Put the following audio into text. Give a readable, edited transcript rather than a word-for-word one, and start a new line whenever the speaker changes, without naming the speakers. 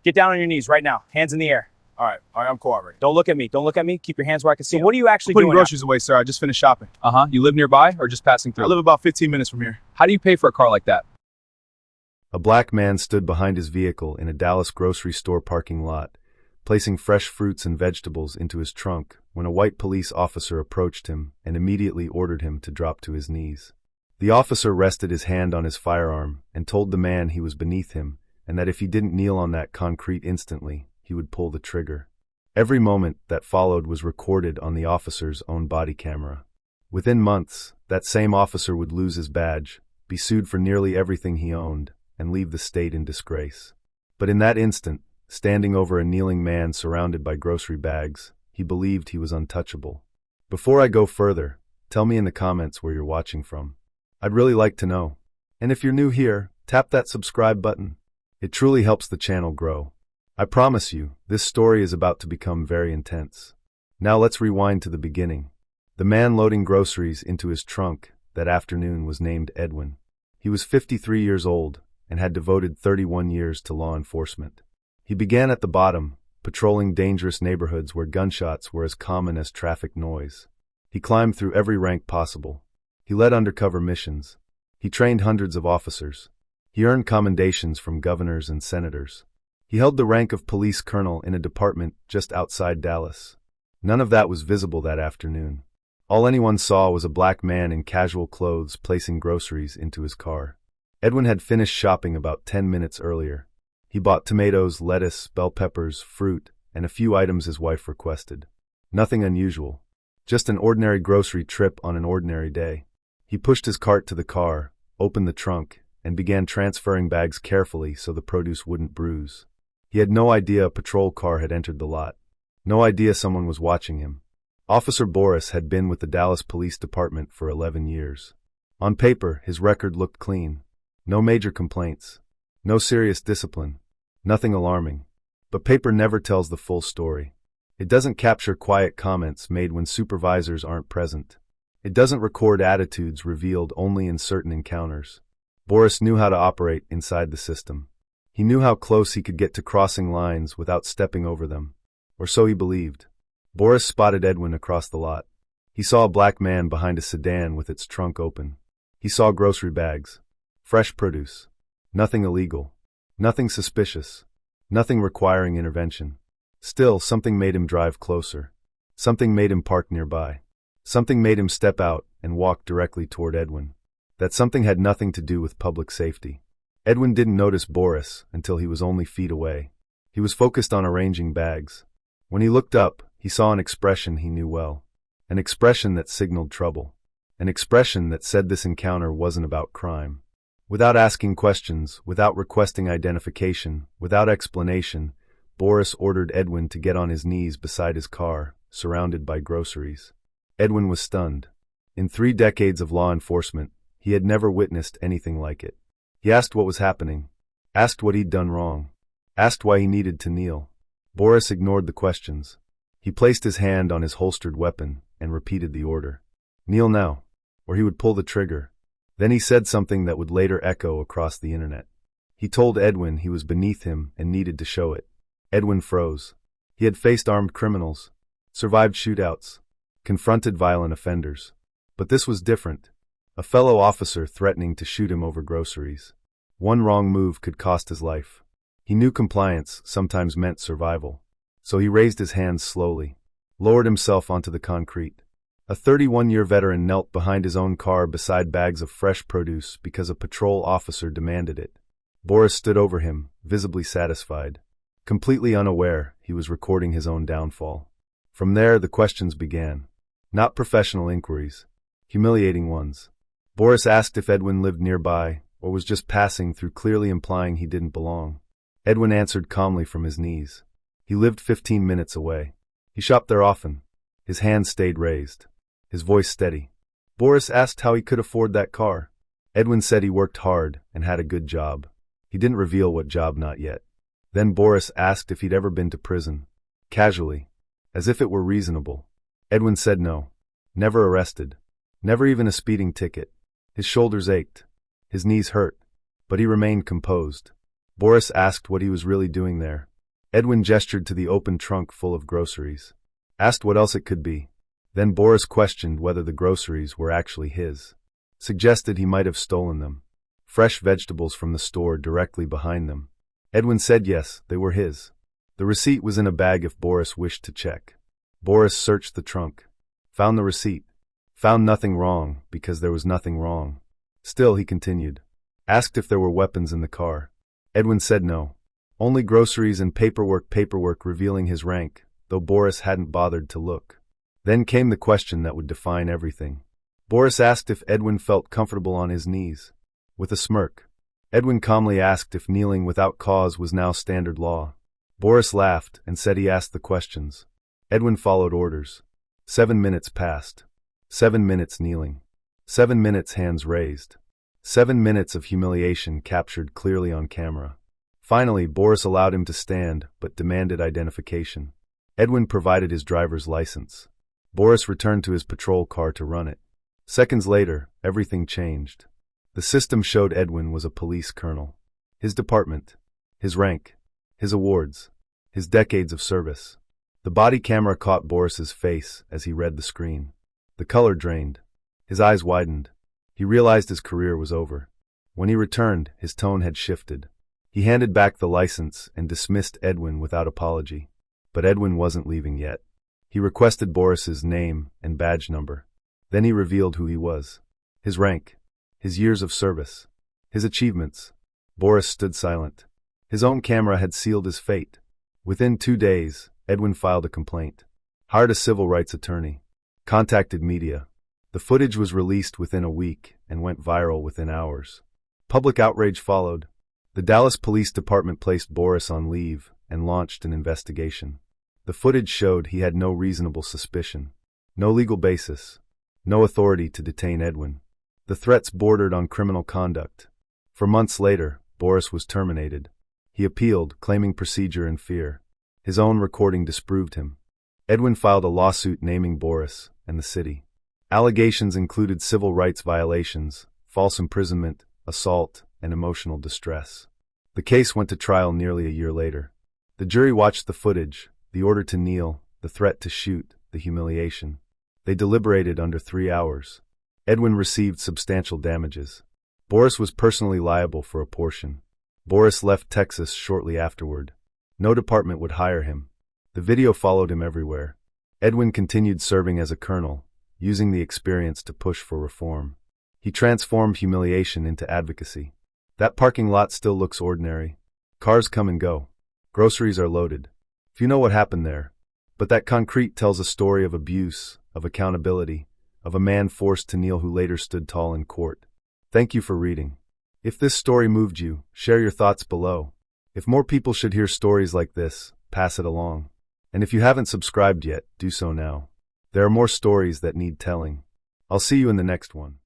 Get down on your knees right now. Hands in the air.
All right, I'm cooperating.
Don't look at me. Don't look at me. Keep your hands where I can see. So what are you actually
Putting
doing?
groceries away, sir. I just finished shopping.
You live nearby or just passing through?
I live about 15 minutes from here.
How do you pay for a car like that?
A black man stood behind his vehicle in a Dallas grocery store parking lot, placing fresh fruits and vegetables into his trunk when a white police officer approached him and immediately ordered him to drop to his knees. The officer rested his hand on his firearm and told the man he was beneath him and that if he didn't kneel on that concrete instantly, he would pull the trigger. Every moment that followed was recorded on the officer's own body camera. Within months, that same officer would lose his badge, be sued for nearly everything he owned, and leave the state in disgrace. But in that instant, standing over a kneeling man surrounded by grocery bags, he believed he was untouchable. Before I go further, tell me in the comments where you're watching from. I'd really like to know. And if you're new here, tap that subscribe button. It truly helps the channel grow. I promise you, this story is about to become very intense. Now let's rewind to the beginning. The man loading groceries into his trunk that afternoon was named Edwin. He was 53 years old and had devoted 31 years to law enforcement. He began at the bottom, patrolling dangerous neighborhoods where gunshots were as common as traffic noise. He climbed through every rank possible. He led undercover missions. He trained hundreds of officers. He earned commendations from governors and senators. He held the rank of police colonel in a department just outside Dallas. None of that was visible that afternoon. All anyone saw was a black man in casual clothes placing groceries into his car. Edwin had finished shopping about 10 minutes earlier. He bought tomatoes, lettuce, bell peppers, fruit, and a few items his wife requested. Nothing unusual. Just an ordinary grocery trip on an ordinary day. He pushed his cart to the car, opened the trunk, and began transferring bags carefully so the produce wouldn't bruise. He had no idea a patrol car had entered the lot. No idea someone was watching him. Officer Boris had been with the Dallas Police Department for 11 years. On paper, his record looked clean. No major complaints. No serious discipline. Nothing alarming. But paper never tells the full story. It doesn't capture quiet comments made when supervisors aren't present. It doesn't record attitudes revealed only in certain encounters. Boris knew how to operate inside the system. He knew how close he could get to crossing lines without stepping over them. Or so he believed. Boris spotted Edwin across the lot. He saw a black man behind a sedan with its trunk open. He saw grocery bags. Fresh produce. Nothing illegal. Nothing suspicious. Nothing requiring intervention. Still, something made him drive closer. Something made him park nearby. Something made him step out and walk directly toward Edwin. That something had nothing to do with public safety. Edwin didn't notice Boris until he was only feet away. He was focused on arranging bags. When he looked up, he saw an expression he knew well. An expression that signaled trouble. An expression that said this encounter wasn't about crime. Without asking questions, without requesting identification, without explanation, Boris ordered Edwin to get on his knees beside his car, surrounded by groceries. Edwin was stunned. In 3 decades of law enforcement, he had never witnessed anything like it. He asked what was happening, asked what he'd done wrong, asked why he needed to kneel. Boris ignored the questions. He placed his hand on his holstered weapon and repeated the order. Kneel now, or he would pull the trigger. Then he said something that would later echo across the internet. He told Edwin he was beneath him and needed to show it. Edwin froze. He had faced armed criminals, survived shootouts, confronted violent offenders. But this was different. A fellow officer threatening to shoot him over groceries. One wrong move could cost his life. He knew compliance sometimes meant survival. So he raised his hands slowly, lowered himself onto the concrete. A 31-year veteran knelt behind his own car beside bags of fresh produce because a patrol officer demanded it. Boris stood over him, visibly satisfied. Completely unaware, he was recording his own downfall. From there, the questions began. Not professional inquiries. Humiliating ones. Boris asked if Edwin lived nearby, or was just passing through, clearly implying he didn't belong. Edwin answered calmly from his knees. He lived 15 minutes away. He shopped there often. His hands stayed raised. His voice steady. Boris asked how he could afford that car. Edwin said he worked hard and had a good job. He didn't reveal what job, not yet. Then Boris asked if he'd ever been to prison. Casually. As if it were reasonable. Edwin said no. Never arrested. Never even a speeding ticket. His shoulders ached. His knees hurt. But he remained composed. Boris asked what he was really doing there, Edwin gestured to the open trunk full of groceries. Asked what else it could be. Then Boris questioned whether the groceries were actually his. Suggested he might have stolen them. Fresh vegetables from the store directly behind them. Edwin said yes, they were his. The receipt was in a bag if Boris wished to check. Boris searched the trunk. Found the receipt. Found nothing wrong, because there was nothing wrong. Still, he continued. Asked if there were weapons in the car. Edwin said no. Only groceries and paperwork revealing his rank, though Boris hadn't bothered to look. Then came the question that would define everything. Boris asked if Edwin felt comfortable on his knees. With a smirk. Edwin calmly asked if kneeling without cause was now standard law. Boris laughed and said he asked the questions. Edwin followed orders. 7 minutes passed. 7 minutes kneeling. 7 minutes hands raised. 7 minutes of humiliation captured clearly on camera. Finally, Boris allowed him to stand, but demanded identification. Edwin provided his driver's license. Boris returned to his patrol car to run it. Seconds later, everything changed. The system showed Edwin was a police colonel. His department, his rank, his awards, his decades of service. The body camera caught Boris's face as he read the screen. The color drained. His eyes widened. He realized his career was over. When he returned, his tone had shifted. He handed back the license and dismissed Edwin without apology. But Edwin wasn't leaving yet. He requested Boris's name and badge number. Then he revealed who he was. His rank. His years of service. His achievements. Boris stood silent. His own camera had sealed his fate. Within 2 days, Edwin filed a complaint. Hired a civil rights attorney. Contacted media. The footage was released within a week and went viral within hours. Public outrage followed. The Dallas Police Department placed Boris on leave and launched an investigation. The footage showed he had no reasonable suspicion, no legal basis, no authority to detain Edwin. The threats bordered on criminal conduct. For months later, Boris was terminated. He appealed, claiming procedure and fear. His own recording disproved him. Edwin filed a lawsuit naming Boris and the city. Allegations included civil rights violations, false imprisonment, assault, and emotional distress. The case went to trial nearly a year later. The jury watched the footage, the order to kneel, the threat to shoot, the humiliation. They deliberated under 3 hours. Edwin received substantial damages. Boris was personally liable for a portion. Boris left Texas shortly afterward. No department would hire him. The video followed him everywhere. Edwin continued serving as a colonel, using the experience to push for reform. He transformed humiliation into advocacy. That parking lot still looks ordinary. Cars come and go. Groceries are loaded. Few know what happened there. But that concrete tells a story of abuse, of accountability, of a man forced to kneel who later stood tall in court. Thank you for reading. If this story moved you, share your thoughts below. If more people should hear stories like this, pass it along. And if you haven't subscribed yet, do so now. There are more stories that need telling. I'll see you in the next one.